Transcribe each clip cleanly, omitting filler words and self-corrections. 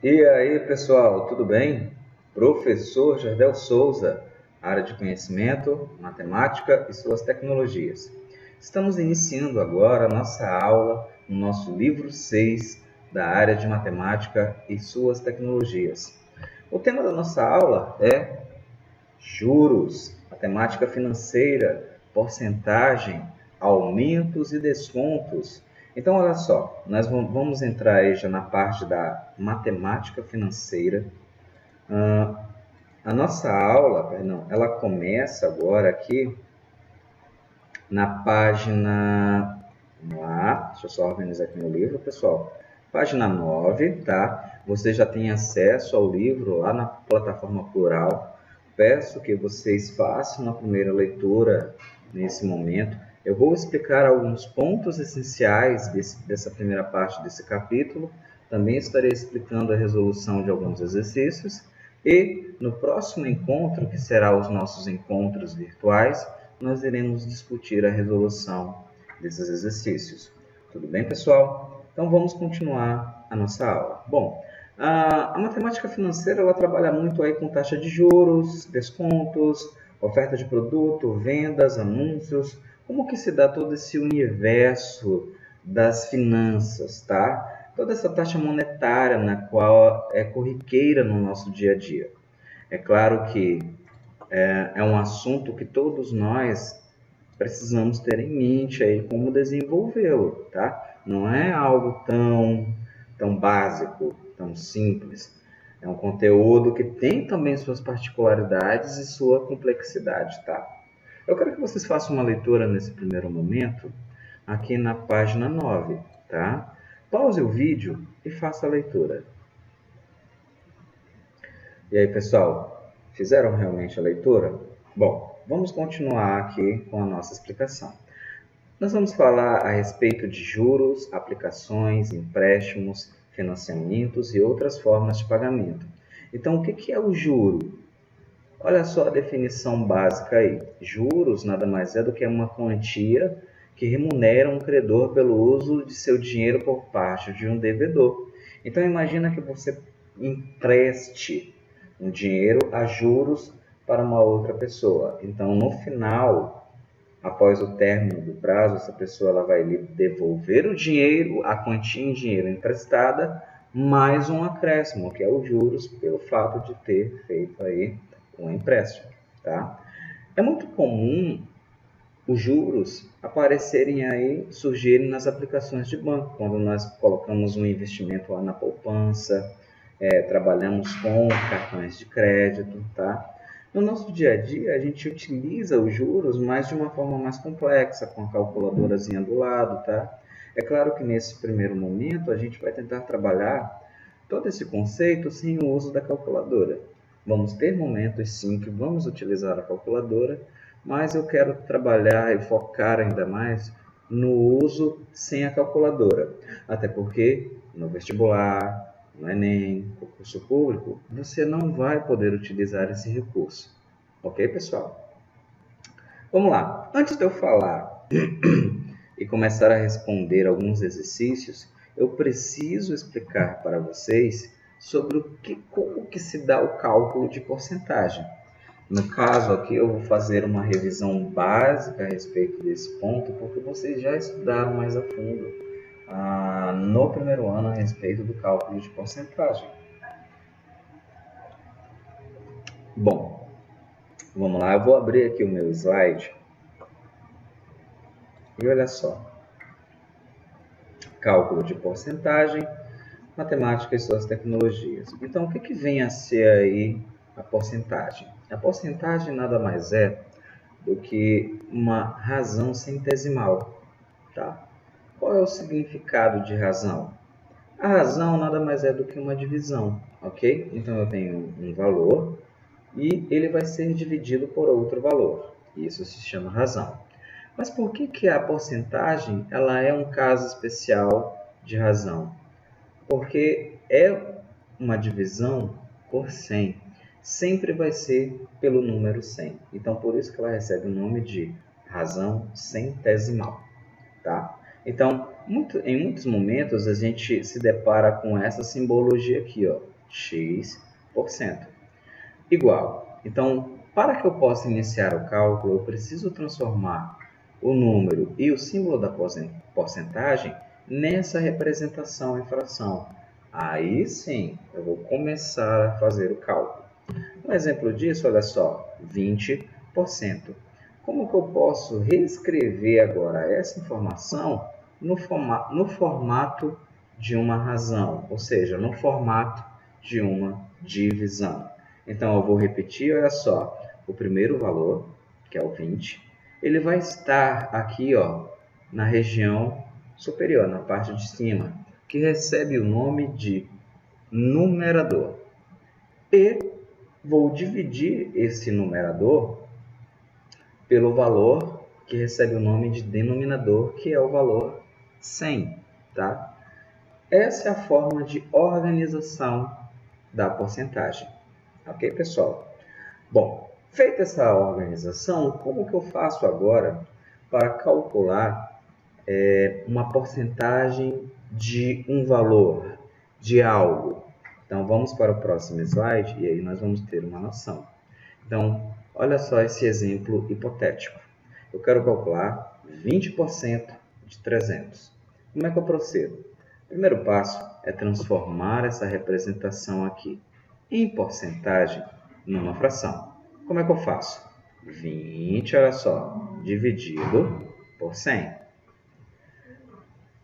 E aí, pessoal, tudo bem? Professor Jardel Souza, área de conhecimento, matemática e suas tecnologias. Estamos iniciando agora a nossa aula no nosso livro 6 da área de matemática e suas tecnologias. O tema da nossa aula é juros, matemática financeira, porcentagem, aumentos e descontos. Então, olha só, nós vamos entrar aí já na parte da matemática financeira. A nossa aula, perdão, ela começa agora aqui na página... Vamos lá, deixa eu só organizar aqui meu livro, pessoal. Página 9, tá? Você já tem acesso ao livro lá na plataforma Plural. Peço que vocês façam a primeira leitura nesse momento. Eu vou explicar alguns pontos essenciais dessa primeira parte desse capítulo. Também estarei explicando a resolução de alguns exercícios. E no próximo encontro, que será os nossos encontros virtuais, nós iremos discutir a resolução desses exercícios. Tudo bem, pessoal? Então vamos continuar a nossa aula. Bom, a matemática financeira ela trabalha muito aí com taxa de juros, descontos, oferta de produto, vendas, anúncios. Como que se dá todo esse universo das finanças, tá? Toda essa taxa monetária na qual é corriqueira no nosso dia a dia. É claro que é um assunto que todos nós precisamos ter em mente aí como desenvolvê-lo, tá? Não é algo tão básico, tão simples. É um conteúdo que tem também suas particularidades e sua complexidade, tá? Eu quero que vocês façam uma leitura nesse primeiro momento, aqui na página 9, tá? Pause o vídeo e faça a leitura. E aí, pessoal, fizeram realmente a leitura? Bom, vamos continuar aqui com a nossa explicação. Nós vamos falar a respeito de juros, aplicações, empréstimos, financiamentos e outras formas de pagamento. Então, o que é o juro? Olha só a definição básica aí. Juros nada mais é do que uma quantia que remunera um credor pelo uso de seu dinheiro por parte de um devedor. Então, imagina que você empreste um dinheiro a juros para uma outra pessoa. Então, no final, após o término do prazo, essa pessoa ela vai lhe devolver o dinheiro, a quantia em dinheiro emprestada, mais um acréscimo, que é os juros, pelo fato de ter feito aí um empréstimo. Tá? É muito comum os juros aparecerem aí, surgirem nas aplicações de banco, quando nós colocamos um investimento lá na poupança, trabalhamos com cartões de crédito, tá? No nosso dia a dia, a gente utiliza os juros, mas de uma forma mais complexa, com a calculadorazinha do lado, tá? É claro que nesse primeiro momento, a gente vai tentar trabalhar todo esse conceito sem o uso da calculadora. Vamos ter momentos, sim, que vamos utilizar a calculadora, mas eu quero trabalhar e focar ainda mais no uso sem a calculadora. Até porque no vestibular, no Enem, concurso público, você não vai poder utilizar esse recurso. Ok, pessoal? Vamos lá. Antes de eu falar e começar a responder alguns exercícios, eu preciso explicar para vocês sobre como que se dá o cálculo de porcentagem. No caso aqui, eu vou fazer uma revisão básica a respeito desse ponto, porque vocês já estudaram mais a fundo no primeiro ano a respeito do cálculo de porcentagem. Bom, vamos lá, eu vou abrir aqui o meu slide e olha só. Cálculo de porcentagem, matemática e suas tecnologias. Então, o que vem a ser aí a porcentagem? A porcentagem nada mais é do que uma razão centesimal, tá? Qual é o significado de razão? A razão nada mais é do que uma divisão, ok? Então, eu tenho um valor e ele vai ser dividido por outro valor. Isso se chama razão. Mas por que a porcentagem ela é um caso especial de razão? Porque é uma divisão por 100. Sempre vai ser pelo número 100. Então, por isso que ela recebe o nome de razão centesimal. Tá? Então, em muitos momentos, a gente se depara com essa simbologia aqui. Ó. x%. Igual. Então, para que eu possa iniciar o cálculo, eu preciso transformar o número e o símbolo da porcentagem nessa representação em fração. Aí sim, eu vou começar a fazer o cálculo. Um exemplo disso, olha só, 20%. Como que eu posso reescrever agora essa informação no formato de uma razão, ou seja, no formato de uma divisão? Então, eu vou repetir, olha só, o primeiro valor, que é o 20, ele vai estar aqui, ó, na região superior, na parte de cima, que recebe o nome de numerador. E vou dividir esse numerador pelo valor que recebe o nome de denominador, que é o valor 100, tá? Essa é a forma de organização da porcentagem. Ok, pessoal? Bom, feita essa organização, como que eu faço agora para calcular uma porcentagem de um valor, de algo? Então, vamos para o próximo slide e aí nós vamos ter uma noção. Então, olha só esse exemplo hipotético. Eu quero calcular 20% de 300. Como é que eu procedo? O primeiro passo é transformar essa representação aqui em porcentagem numa fração. Como é que eu faço? 20, olha só, dividido por 100.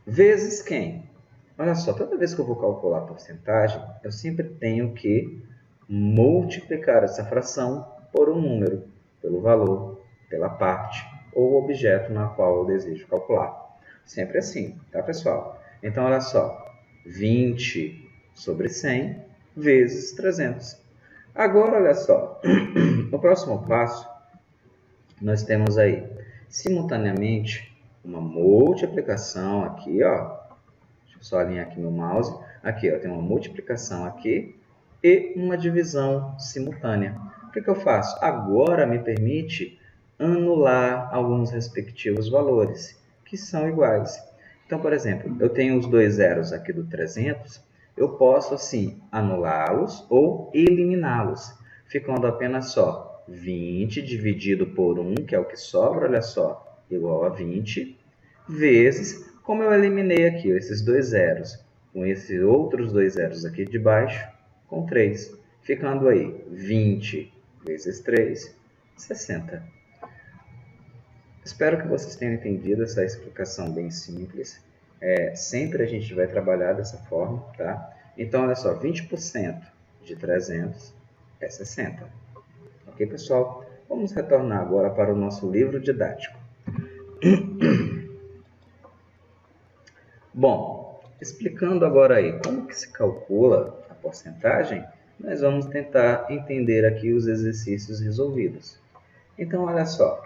Vezes quem? Olha só, toda vez que eu vou calcular a porcentagem, eu sempre tenho que multiplicar essa fração por um número, pelo valor, pela parte ou objeto na qual eu desejo calcular. Sempre assim, tá, pessoal? Então, olha só, 20 sobre 100 vezes 300. Agora, olha só, no próximo passo, nós temos aí, simultaneamente, uma multiplicação aqui, ó. Deixa eu só alinhar aqui meu mouse. Aqui, ó, tem uma multiplicação aqui e uma divisão simultânea. O que eu faço? Agora me permite anular alguns respectivos valores, que são iguais. Então, por exemplo, eu tenho os dois zeros aqui do 300, eu posso, assim, anulá-los ou eliminá-los, ficando apenas só 20 dividido por 1, que é o que sobra, olha só, igual a 20, vezes, como eu eliminei aqui esses dois zeros, com esses outros dois zeros aqui de baixo, com 3, ficando aí 20 vezes 3, 60. Espero que vocês tenham entendido essa explicação bem simples. Sempre a gente vai trabalhar dessa forma, tá? Então, olha só, 20% de 300 é 60. Ok, pessoal? Vamos retornar agora para o nosso livro didático. Bom, explicando agora aí como que se calcula a porcentagem, nós vamos tentar entender aqui os exercícios resolvidos. Então, olha só.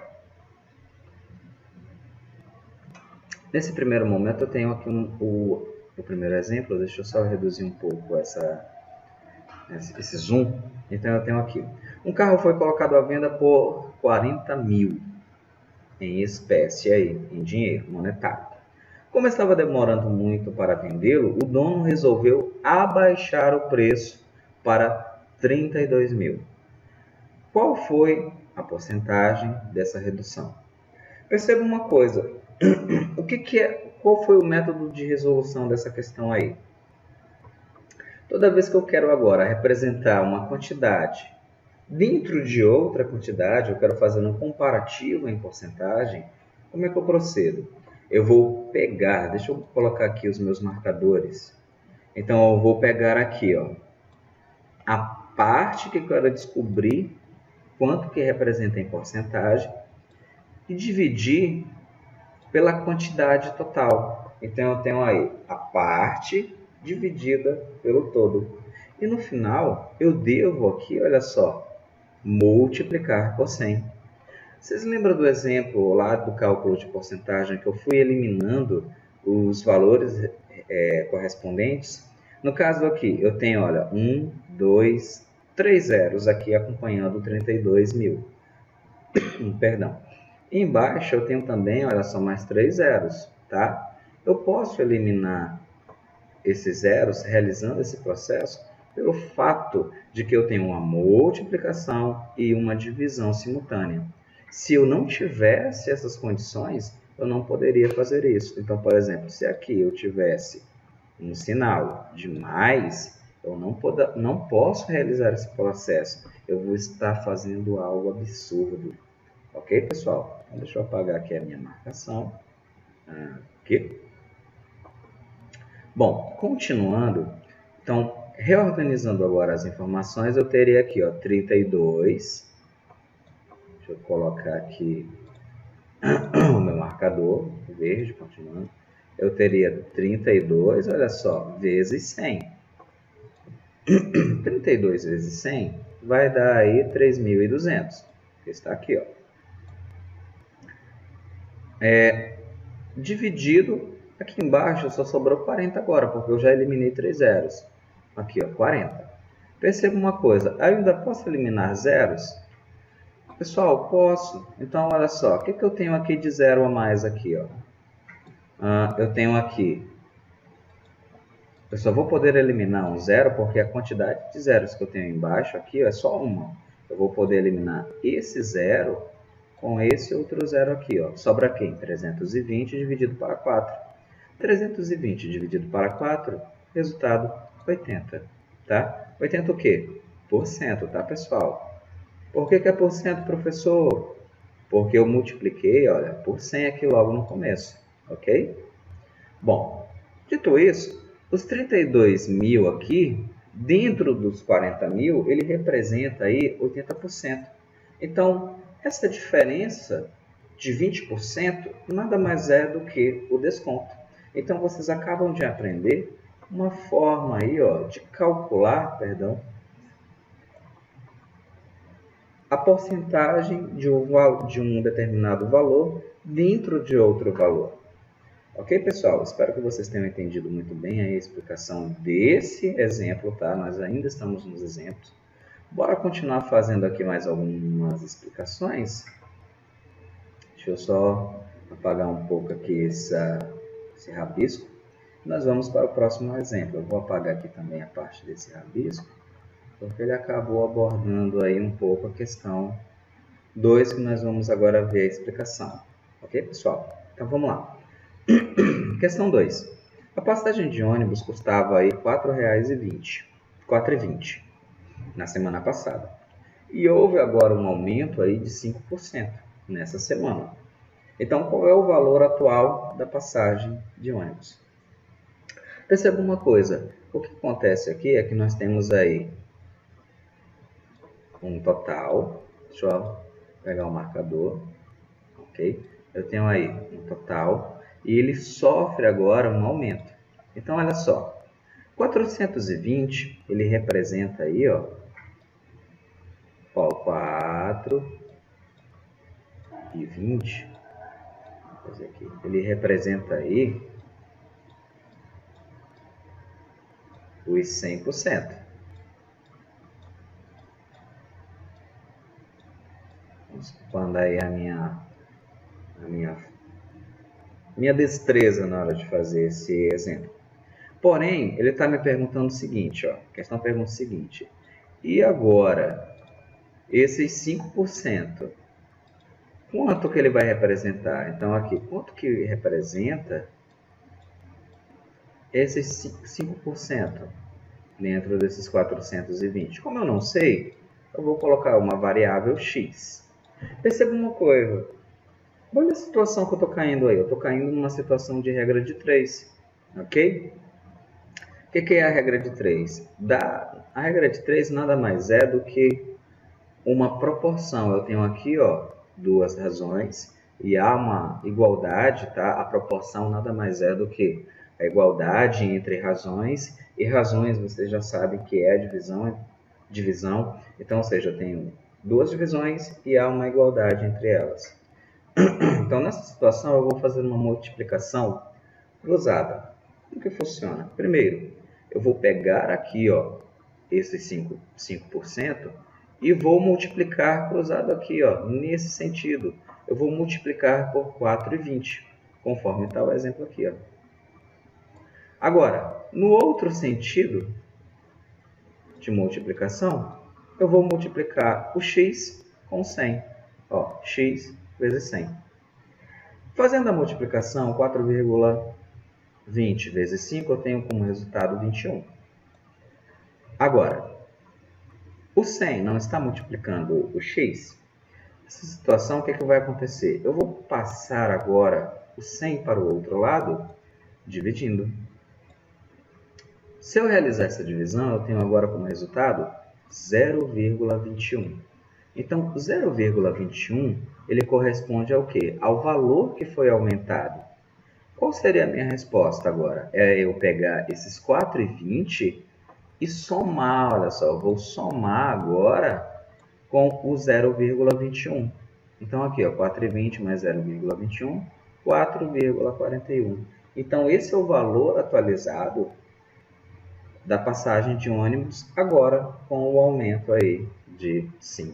Nesse primeiro momento, eu tenho aqui o primeiro exemplo. Deixa eu só reduzir um pouco esse zoom. Então, eu tenho aqui. Um carro foi colocado à venda por 40 mil em espécie, aí, em dinheiro monetário. Como estava demorando muito para vendê-lo, o dono resolveu abaixar o preço para 32 mil. Qual foi a porcentagem dessa redução? Perceba uma coisa. Qual foi o método de resolução dessa questão aí? Toda vez que eu quero agora representar uma quantidade dentro de outra quantidade, eu quero fazer um comparativo em porcentagem, como é que eu procedo? Eu vou pegar, deixa eu colocar aqui os meus marcadores. Então, eu vou pegar aqui, ó, a parte que eu quero descobrir quanto que representa em porcentagem e dividir pela quantidade total. Então, eu tenho aí a parte dividida pelo todo. E no final, eu devo aqui, olha só, multiplicar por 100. Vocês lembram do exemplo lá do cálculo de porcentagem que eu fui eliminando os valores correspondentes? No caso aqui, eu tenho, olha, 1, 2, 3 zeros aqui acompanhando 32 mil. Perdão. E embaixo eu tenho também, olha só, mais 3 zeros, tá? Eu posso eliminar esses zeros realizando esse processo pelo fato de que eu tenho uma multiplicação e uma divisão simultânea. Se eu não tivesse essas condições, eu não poderia fazer isso. Então, por exemplo, se aqui eu tivesse um sinal de mais, eu não posso realizar esse processo. Eu vou estar fazendo algo absurdo. Ok, pessoal? Então, deixa eu apagar aqui a minha marcação. Aqui. Bom, continuando. Então, reorganizando agora as informações, eu teria aqui, ó, 32. Deixa eu colocar aqui o meu marcador verde, continuando. Eu teria 32, olha só, vezes 100. 32 vezes 100 vai dar aí 3.200. Está aqui, ó. Dividido, aqui embaixo só sobrou 40 agora, porque eu já eliminei 3 zeros. Aqui, ó, 40. Perceba uma coisa, eu ainda posso eliminar zeros? Pessoal, posso. Então, olha só, o que eu tenho aqui de zero a mais aqui, ó? Eu tenho aqui, eu só vou poder eliminar um zero porque a quantidade de zeros que eu tenho embaixo aqui ó, é só uma. Eu vou poder eliminar esse zero com esse outro zero aqui, ó. Sobra quem? 320 dividido para 4. 320 dividido para 4, resultado 80, tá? 80 o quê? Por cento, tá, pessoal? Por que é por cento, professor? Porque eu multipliquei, olha, por 100 aqui logo no começo, ok? Bom, dito isso, os 32 mil aqui, dentro dos 40 mil, ele representa aí 80%. Então, essa diferença de 20% nada mais é do que o desconto. Então, vocês acabam de aprender uma forma aí, ó, de calcular, a porcentagem de um determinado valor dentro de outro valor. Ok, pessoal? Espero que vocês tenham entendido muito bem a explicação desse exemplo, tá? Nós ainda estamos nos exemplos. Bora continuar fazendo aqui mais algumas explicações. Deixa eu só apagar um pouco aqui esse rabisco. Nós vamos para o próximo exemplo. Eu vou apagar aqui também a parte desse rabisco, porque ele acabou abordando aí um pouco a questão 2, que nós vamos agora ver a explicação. Ok, pessoal? Então, vamos lá. Questão 2. A passagem de ônibus custava aí R$ 4,20 na semana passada. E houve agora um aumento aí de 5% nessa semana. Então, qual é o valor atual da passagem de ônibus? Perceba uma coisa. O que acontece aqui é que nós temos aí um total. Deixa eu pegar o marcador. Ok? Eu tenho aí um total. E ele sofre agora um aumento. Então, olha só, 420, ele representa aí, ó 4 e 20, vou fazer aqui, ele representa aí os 100%. Desculpando aí a minha destreza na hora de fazer esse exemplo. Porém, ele está me perguntando o seguinte, ó, a questão pergunta o seguinte, e agora, esses 5%, quanto que ele vai representar? Então, aqui, quanto que representa esses 5% dentro desses 420? Como eu não sei, eu vou colocar uma variável x. Perceba uma coisa, olha a situação que eu estou caindo aí. Eu estou caindo numa situação de regra de 3, ok? O que é a regra de 3? A regra de 3 nada mais é do que uma proporção. Eu tenho aqui, ó, duas razões e há uma igualdade, tá? A proporção nada mais é do que a igualdade entre razões, e razões vocês já sabem que é divisão. Então, ou seja, eu tenho duas divisões e há uma igualdade entre elas. Então, nessa situação, eu vou fazer uma multiplicação cruzada. Como que funciona? Primeiro, eu vou pegar aqui, ó, esses 5% e vou multiplicar cruzado aqui, ó, nesse sentido. Eu vou multiplicar por 4,20, conforme está o exemplo aqui, ó. Agora, no outro sentido, de multiplicação, eu vou multiplicar o x com 100. Ó, x vezes 100. Fazendo a multiplicação, 4,20 vezes 5, eu tenho como resultado 21. Agora, o 100 não está multiplicando o x? Nessa situação, o que vai acontecer? Eu vou passar agora o 100 para o outro lado, dividindo. Se eu realizar essa divisão, eu tenho agora como resultado 0,21. Então, 0,21 ele corresponde ao quê? Ao valor que foi aumentado. Qual seria a minha resposta agora? É eu pegar esses 4,20 e somar, olha só, eu vou somar agora com o 0,21. Então, aqui, ó, 4,20 mais 0,21, 4,41. Então, esse é o valor atualizado da passagem de ônibus agora com o aumento aí de 5%.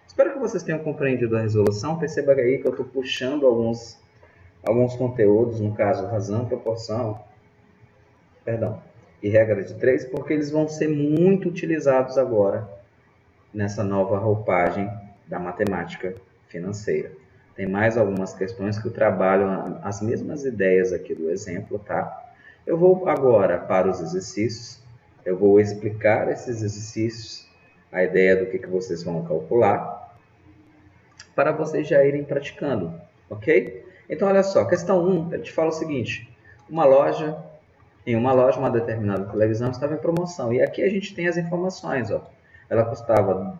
Espero que vocês tenham compreendido a resolução. Perceba aí que eu estou puxando alguns conteúdos, no caso, razão, proporção, e regra de 3, porque eles vão ser muito utilizados agora nessa nova roupagem da matemática financeira. Tem mais algumas questões que eu trabalho as mesmas ideias aqui do exemplo, tá? Eu vou agora para os exercícios, eu vou explicar esses exercícios, a ideia do que vocês vão calcular, para vocês já irem praticando, ok? Então, olha só, questão 1, ele te fala o seguinte, em uma loja, uma determinada televisão estava em promoção, e aqui a gente tem as informações, ó. Ela custava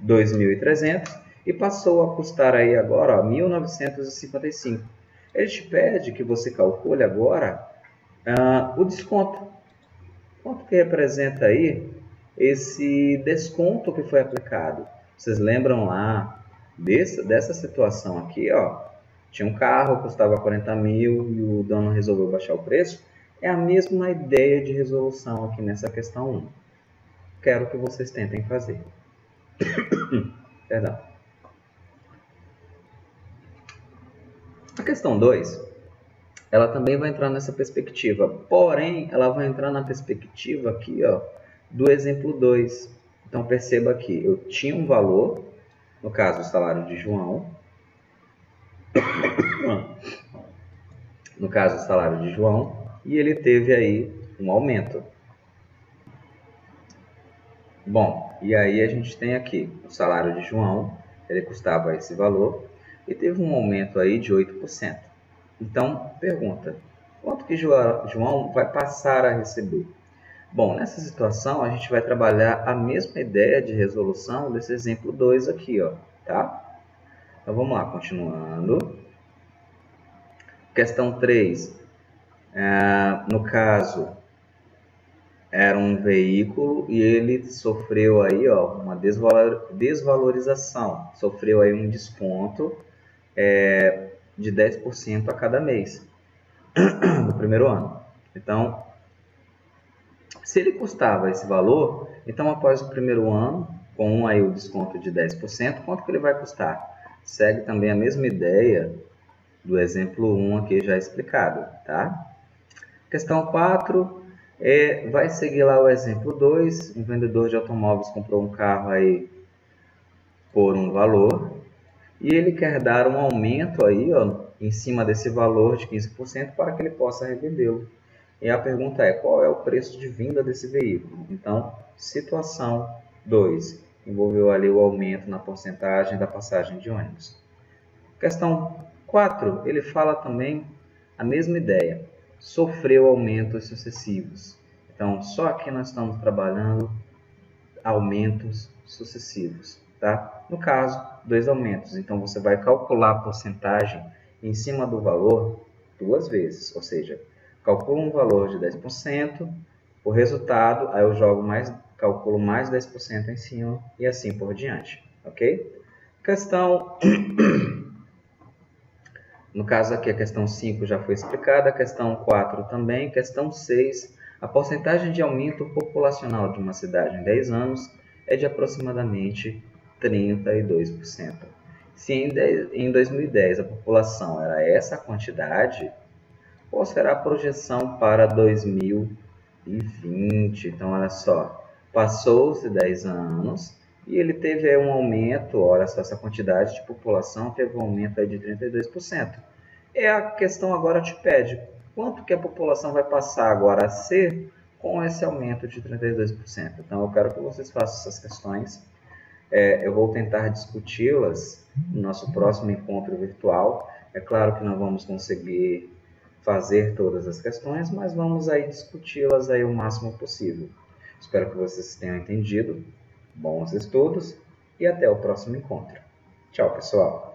2.300 e passou a custar aí agora, ó, 1.955. Ele te pede que você calcule agora o desconto. Quanto que representa aí esse desconto que foi aplicado? Vocês lembram lá dessa situação aqui, ó? Tinha um carro, custava 40 mil e o dono resolveu baixar o preço. É a mesma ideia de resolução aqui nessa questão 1. Quero que vocês tentem fazer. Perdão. A questão 2, ela também vai entrar nessa perspectiva, porém, ela vai entrar na perspectiva aqui, ó, do exemplo 2. Então, perceba aqui, eu tinha um valor, no caso, o salário de João, e ele teve aí um aumento. Bom, e aí a gente tem aqui o salário de João, ele custava esse valor, e teve um aumento aí de 8%. Então, pergunta, quanto que João vai passar a receber? Bom, nessa situação, a gente vai trabalhar a mesma ideia de resolução desse exemplo 2 aqui, ó, tá? Então, vamos lá, continuando. Questão 3, no caso, era um veículo e ele sofreu aí, ó, uma desvalorização, sofreu aí um desconto de 10% a cada mês no primeiro ano. Então, se ele custava esse valor, então após o primeiro ano, com aí o desconto de 10%, quanto que ele vai custar? Segue também a mesma ideia do exemplo 1 aqui já explicado, tá? Questão 4, vai seguir lá o exemplo 2, um vendedor de automóveis comprou um carro aí por um valor, e ele quer dar um aumento aí, ó, em cima desse valor de 15% para que ele possa revendê-lo. E a pergunta é, qual é o preço de venda desse veículo? Então, situação 2, envolveu ali o aumento na porcentagem da passagem de ônibus. Questão 4, ele fala também a mesma ideia, sofreu aumentos sucessivos. Então, só aqui nós estamos trabalhando aumentos sucessivos, tá? No caso, 2 aumentos. Então, você vai calcular a porcentagem em cima do valor 2 vezes, ou seja, calculo um valor de 10%, o resultado, aí eu calculo mais 10% em cima e assim por diante, ok? Questão, no caso aqui a questão 5 já foi explicada, a questão 4 também, questão 6, a porcentagem de aumento populacional de uma cidade em 10 anos é de aproximadamente 32%. Se em 2010 a população era essa quantidade, qual será a projeção para 2020? Então, olha só, Passou-se 10 anos e ele teve um aumento, olha só, essa quantidade de população teve um aumento aí de 32%. A questão agora te pede, quanto que a população vai passar agora a ser com esse aumento de 32%? Então eu quero que vocês façam essas questões. Eu vou tentar discuti-las no nosso próximo encontro virtual. É claro que não vamos conseguir fazer todas as questões, mas vamos aí discuti-las aí o máximo possível. Espero que vocês tenham entendido. Bons estudos e até o próximo encontro. Tchau, pessoal!